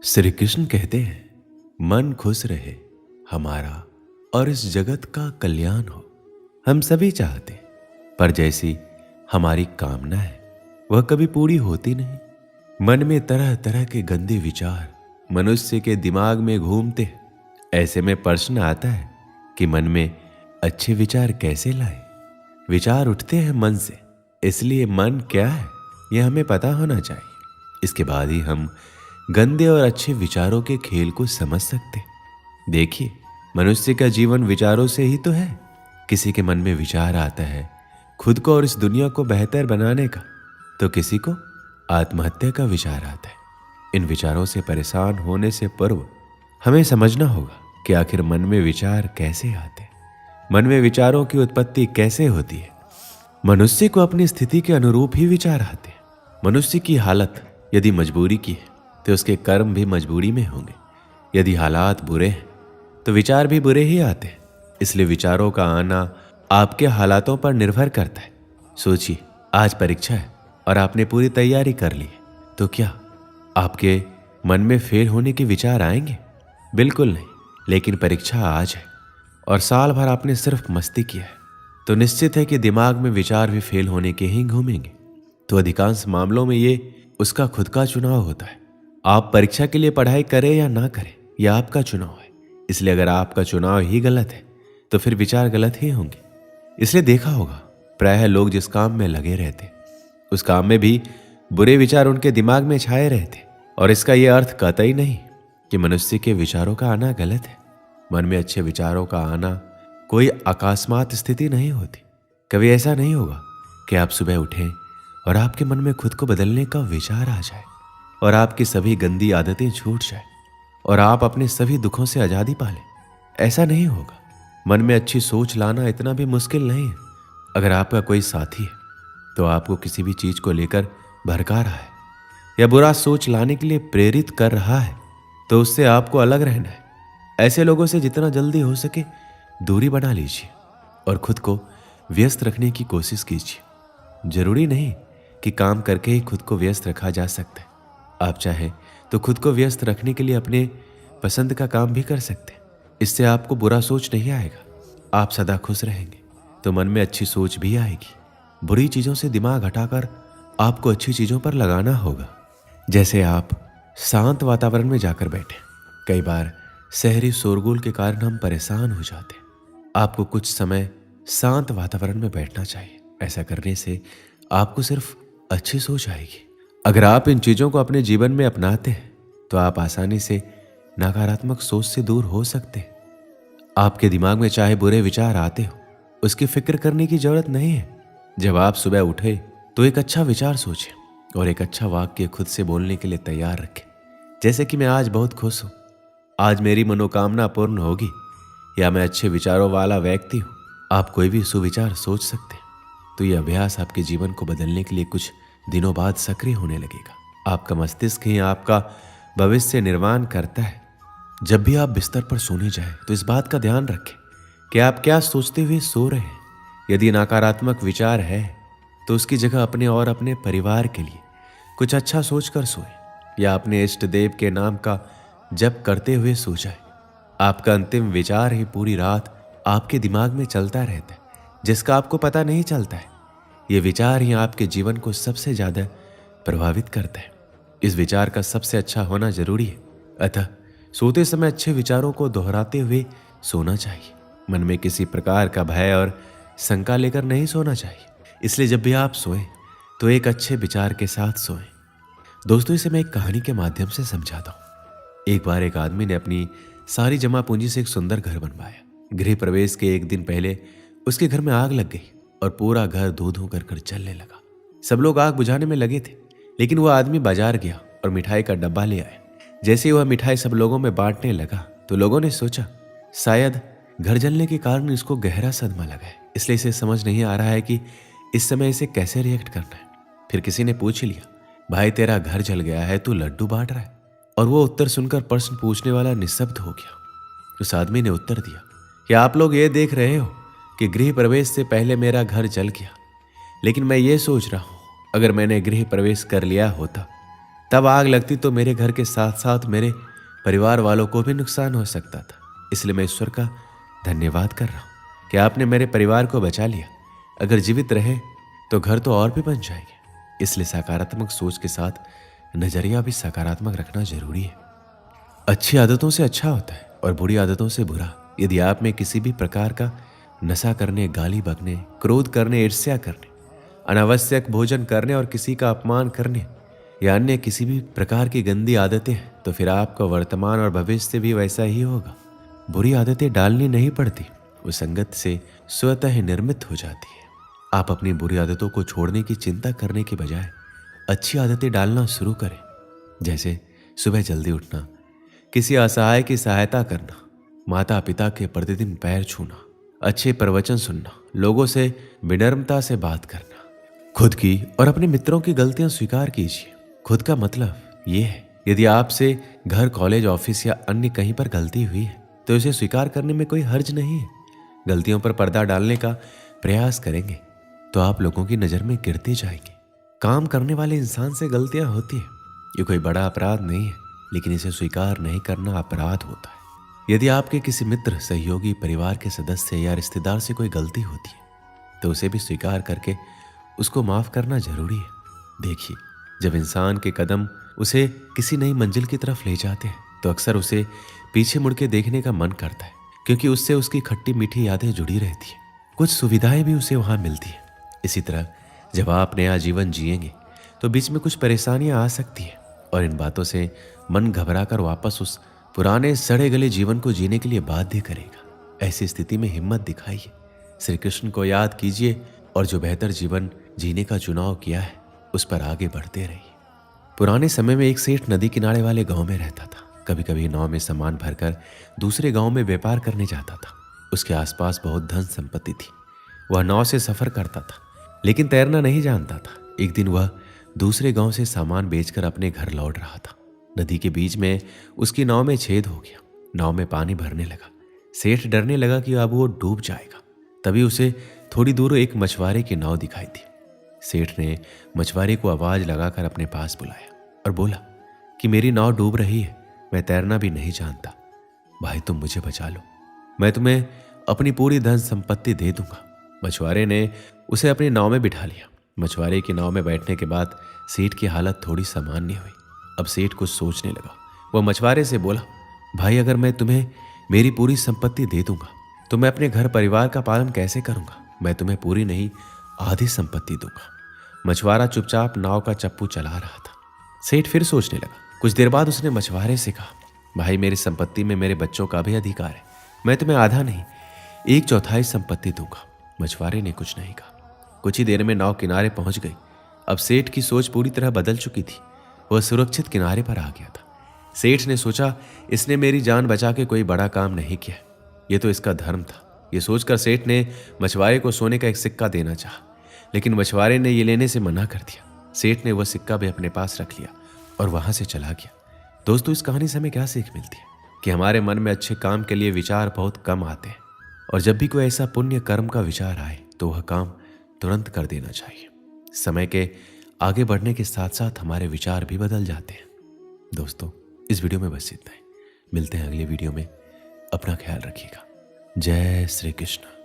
श्री कृष्ण कहते हैं, मन खुश रहे हमारा और इस जगत का कल्याण हो। हम सभी चाहते हैं, पर जैसी हमारी कामना है वह कभी पूरी होती नहीं। मन में तरह तरह के गंदे विचार मनुष्य के दिमाग में घूमते हैं। ऐसे में प्रश्न आता है कि मन में अच्छे विचार कैसे लाए। विचार उठते हैं मन से, इसलिए मन क्या है यह हमें पता होना चाहिए। इसके बाद ही हम गंदे और अच्छे विचारों के खेल को समझ सकते। देखिए, मनुष्य का जीवन विचारों से ही तो है। किसी के मन में विचार आता है खुद को और इस दुनिया को बेहतर बनाने का, तो किसी को आत्महत्या का विचार आता है। इन विचारों से परेशान होने से पूर्व हमें समझना होगा कि आखिर मन में विचार कैसे आते हैं, मन में विचारों की उत्पत्ति कैसे होती है। मनुष्य को अपनी स्थिति के अनुरूप ही विचार आते हैं। मनुष्य की हालत यदि मजबूरी की है तो उसके कर्म भी मजबूरी में होंगे। यदि हालात बुरे हैं तो विचार भी बुरे ही आते हैं। इसलिए विचारों का आना आपके हालातों पर निर्भर करता है। सोचिए, आज परीक्षा है और आपने पूरी तैयारी कर ली है, तो क्या आपके मन में फेल होने के विचार आएंगे? बिल्कुल नहीं। लेकिन परीक्षा आज है और साल भर आपने सिर्फ मस्ती किया है, तो निश्चित है कि दिमाग में विचार भी फेल होने के ही घूमेंगे। तो अधिकांश मामलों में ये उसका खुद का चुनाव होता है। आप परीक्षा के लिए पढ़ाई करें या ना करें, यह आपका चुनाव है। इसलिए अगर आपका चुनाव ही गलत है तो फिर विचार गलत ही होंगे। इसलिए देखा होगा, प्रायः लोग जिस काम में लगे रहते उस काम में भी बुरे विचार उनके दिमाग में छाए रहते। और इसका यह अर्थ कतई नहीं कि मनुष्य के विचारों का आना गलत है। मन में अच्छे विचारों का आना कोई अकस्मात स्थिति नहीं होती। कभी ऐसा नहीं होगा कि आप सुबह उठें और आपके मन में खुद को बदलने का विचार आ जाए और आपकी सभी गंदी आदतें छूट जाए और आप अपने सभी दुखों से आज़ादी पालें। ऐसा नहीं होगा। मन में अच्छी सोच लाना इतना भी मुश्किल नहीं है। अगर आपका कोई साथी है तो आपको किसी भी चीज़ को लेकर भड़का रहा है या बुरा सोच लाने के लिए प्रेरित कर रहा है, तो उससे आपको अलग रहना है। ऐसे लोगों से जितना जल्दी हो सके दूरी बना लीजिए और खुद को व्यस्त रखने की कोशिश कीजिए। जरूरी नहीं कि काम करके ही खुद को व्यस्त रखा जा सकता है। आप चाहें तो खुद को व्यस्त रखने के लिए अपने पसंद का काम भी कर सकते हैं। इससे आपको बुरा सोच नहीं आएगा। आप सदा खुश रहेंगे तो मन में अच्छी सोच भी आएगी। बुरी चीज़ों से दिमाग हटाकर आपको अच्छी चीज़ों पर लगाना होगा। जैसे आप शांत वातावरण में जाकर बैठे। कई बार शहरी शोरगुल के कारण हम परेशान हो जाते हैं। आपको कुछ समय शांत वातावरण में बैठना चाहिए। ऐसा करने से आपको सिर्फ अच्छी सोच आएगी। अगर आप इन चीज़ों को अपने जीवन में अपनाते हैं तो आप आसानी से नकारात्मक सोच से दूर हो सकते हैं। आपके दिमाग में चाहे बुरे विचार आते हो, उसकी फिक्र करने की जरूरत नहीं है। जब आप सुबह उठे तो एक अच्छा विचार सोचें और एक अच्छा वाक्य खुद से बोलने के लिए तैयार रखें। जैसे कि मैं आज बहुत खुश हूँ, आज मेरी मनोकामना पूर्ण होगी, या मैं अच्छे विचारों वाला व्यक्ति हूँ। आप कोई भी सुविचार सोच सकते हैं। तो यह अभ्यास आपके जीवन को बदलने के लिए कुछ दिनों बाद सक्रिय होने लगेगा। आपका मस्तिष्क ही आपका भविष्य निर्माण करता है। जब भी आप बिस्तर पर सोने जाएं तो इस बात का ध्यान रखें कि आप क्या सोचते हुए सो रहे हैं। यदि नकारात्मक विचार है तो उसकी जगह अपने और अपने परिवार के लिए कुछ अच्छा सोचकर सोएं या अपने इष्ट देव के नाम का जप करते हुए सो जाए। आपका अंतिम विचार ही पूरी रात आपके दिमाग में चलता रहता है, जिसका आपको पता नहीं चलता है। ये विचार ही आपके जीवन को सबसे ज्यादा प्रभावित करता है। इस विचार का सबसे अच्छा होना जरूरी है। अतः सोते समय अच्छे विचारों को दोहराते हुए सोना चाहिए। मन में किसी प्रकार का भय और शंका लेकर नहीं सोना चाहिए। इसलिए जब भी आप सोएं तो एक अच्छे विचार के साथ सोएं। दोस्तों, इसे मैं एक कहानी के माध्यम से समझाता हूँ। एक बार एक आदमी ने अपनी सारी जमा पूंजी से एक सुंदर घर बनवाया। गृह प्रवेश के एक दिन पहले उसके घर में आग लग गई और पूरा घर धू धू कर जलने लगा। सब लोग आग बुझाने में लगे थे, लेकिन वह आदमी बाजार गया और मिठाई का डब्बा ले आया। जैसे ही वह मिठाई सब लोगों में बांटने लगा तो लोगों ने सोचा शायद घर जलने के कारण इसको गहरा सदमा लगा है, इसलिए इसे समझ नहीं आ रहा है कि इस समय इसे कैसे रिएक्ट करना है। फिर किसी ने पूछ लिया, भाई तेरा घर जल गया है, तू लड्डू बांट रहा है? और वो उत्तर सुनकर प्रश्न पूछने वाला निःशब्द हो गया। उस आदमी ने उत्तर दिया कि आप लोग ये देख रहे हो कि गृह प्रवेश से पहले मेरा घर जल गया, लेकिन मैं ये सोच रहा हूँ अगर मैंने गृह प्रवेश कर लिया होता तब आग लगती तो मेरे घर के साथ साथ मेरे परिवार वालों को भी नुकसान हो सकता था। इसलिए मैं ईश्वर का धन्यवाद कर रहा हूँ कि आपने मेरे परिवार को बचा लिया। अगर जीवित रहे तो घर तो और भी बन जाएंगे। इसलिए सकारात्मक सोच के साथ नजरिया भी सकारात्मक रखना जरूरी है। अच्छी आदतों से अच्छा होता है और बुरी आदतों से बुरा। यदि आप में किसी भी प्रकार का नशा करने, गाली बकने, क्रोध करने, ईर्ष्या करने, अनावश्यक भोजन करने और किसी का अपमान करने या अन्य किसी भी प्रकार की गंदी आदतें हैं, तो फिर आपका वर्तमान और भविष्य भी वैसा ही होगा। बुरी आदतें डालनी नहीं पड़ती, वो संगत से स्वतः निर्मित हो जाती है। आप अपनी बुरी आदतों को छोड़ने की चिंता करने के बजाय अच्छी आदतें डालना शुरू करें। जैसे सुबह जल्दी उठना, किसी असहाय की सहायता करना, माता पिता के प्रतिदिन पैर छूना, अच्छे प्रवचन सुनना, लोगों से विनम्रता से बात करना। खुद की और अपने मित्रों की गलतियां स्वीकार कीजिए। खुद का मतलब ये है, यदि आपसे घर, कॉलेज, ऑफिस या अन्य कहीं पर गलती हुई है तो इसे स्वीकार करने में कोई हर्ज नहीं है। गलतियों पर पर्दा डालने का प्रयास करेंगे तो आप लोगों की नजर में गिरते जाएंगे। काम करने वाले इंसान से गलतियां होती है, ये कोई बड़ा अपराध नहीं है, लेकिन इसे स्वीकार नहीं करना अपराध होता है। यदि आपके किसी मित्र, सहयोगी, परिवार के सदस्य या रिश्तेदार से कोई गलती होती है तो उसे भी स्वीकार करके उसको माफ करना जरूरी है। देखिए, जब इंसान के कदम उसे किसी नई मंजिल की तरफ ले जाते हैं तो अक्सर उसे पीछे मुड़ के देखने का मन करता है, क्योंकि उससे उसकी खट्टी मीठी यादें जुड़ी रहती है। कुछ सुविधाएं भी उसे वहां मिलती है। इसी तरह जब आप नया जीवन जिएंगे तो बीच में कुछ परेशानियां आ सकती है और इन बातों से मन घबरा कर वापस उस पुराने सड़े गले जीवन को जीने के लिए बाध्य करेगा। ऐसी स्थिति में हिम्मत दिखाइए, श्री कृष्ण को याद कीजिए और जो बेहतर जीवन जीने का चुनाव किया है उस पर आगे बढ़ते रहिए। पुराने समय में एक सेठ नदी किनारे वाले गांव में रहता था। कभी कभी नाव में सामान भरकर दूसरे गांव में व्यापार करने जाता था। उसके आसपास बहुत धन संपत्ति थी। वह नाव से सफर करता था, लेकिन तैरना नहीं जानता था। एक दिन वह दूसरे गांव से सामान बेचकर अपने घर लौट रहा था। नदी के बीच में उसकी नाव में छेद हो गया। नाव में पानी भरने लगा। सेठ डरने लगा कि अब वो डूब जाएगा। तभी उसे थोड़ी दूर एक मछुआरे की नाव दिखाई दी। सेठ ने मछुआरे को आवाज लगाकर अपने पास बुलाया और बोला कि मेरी नाव डूब रही है, मैं तैरना भी नहीं जानता। भाई, तुम मुझे बचा लो, मैं तुम्हें अपनी पूरी धन संपत्ति दे दूंगा। मछुआरे ने उसे अपनी नाव में बिठा लिया। मछुआरे की नाव में बैठने के बाद सेठ की हालत थोड़ी सामान्य हुई। अब सेठ कुछ सोचने लगा। वह मछुआरे से बोला, भाई, अगर मैं तुम्हें मेरी पूरी संपत्ति दे दूंगा तो मैं अपने घर परिवार का पालन कैसे करूंगा? मैं तुम्हें पूरी नहीं, आधी संपत्ति दूंगा। मछुआरा चुपचाप नाव का चप्पू चला रहा था। सेठ फिर सोचने लगा। कुछ देर बाद उसने मछुआरे से कहा, भाई, मेरी संपत्ति में मेरे बच्चों का भी अधिकार है, मैं तुम्हें आधा नहीं, 1/4 संपत्ति दूंगा। मछुआरे ने कुछ नहीं कहा। कुछ ही देर में नाव किनारे पहुंच गई। अब सेठ की सोच पूरी तरह बदल चुकी थी। वह सुरक्षित किनारे पर आ गया था। सेठ ने सोचा, इसने मेरी जान बचा के कोई बड़ा काम नहीं किया, ये तो इसका धर्म था। ये सोचकर सेठ ने मछुआरे को सोने का एक सिक्का देना चाहा, लेकिन मछुआरे ने ये लेने से मना कर दिया। सेठ ने वह सिक्का भी अपने पास रख लिया और वहां से चला गया। दोस्तों, इस कहानी से हमें क्या सीख मिलती है कि हमारे मन में अच्छे काम के लिए विचार बहुत कम आते हैं, और जब भी कोई ऐसा पुण्य कर्म का विचार आए तो वह काम तुरंत कर देना चाहिए। समय के आगे बढ़ने के साथ साथ हमारे विचार भी बदल जाते हैं। दोस्तों, इस वीडियो में बस इतना ही। मिलते हैं अगले वीडियो में। अपना ख्याल रखिएगा। जय श्री कृष्ण।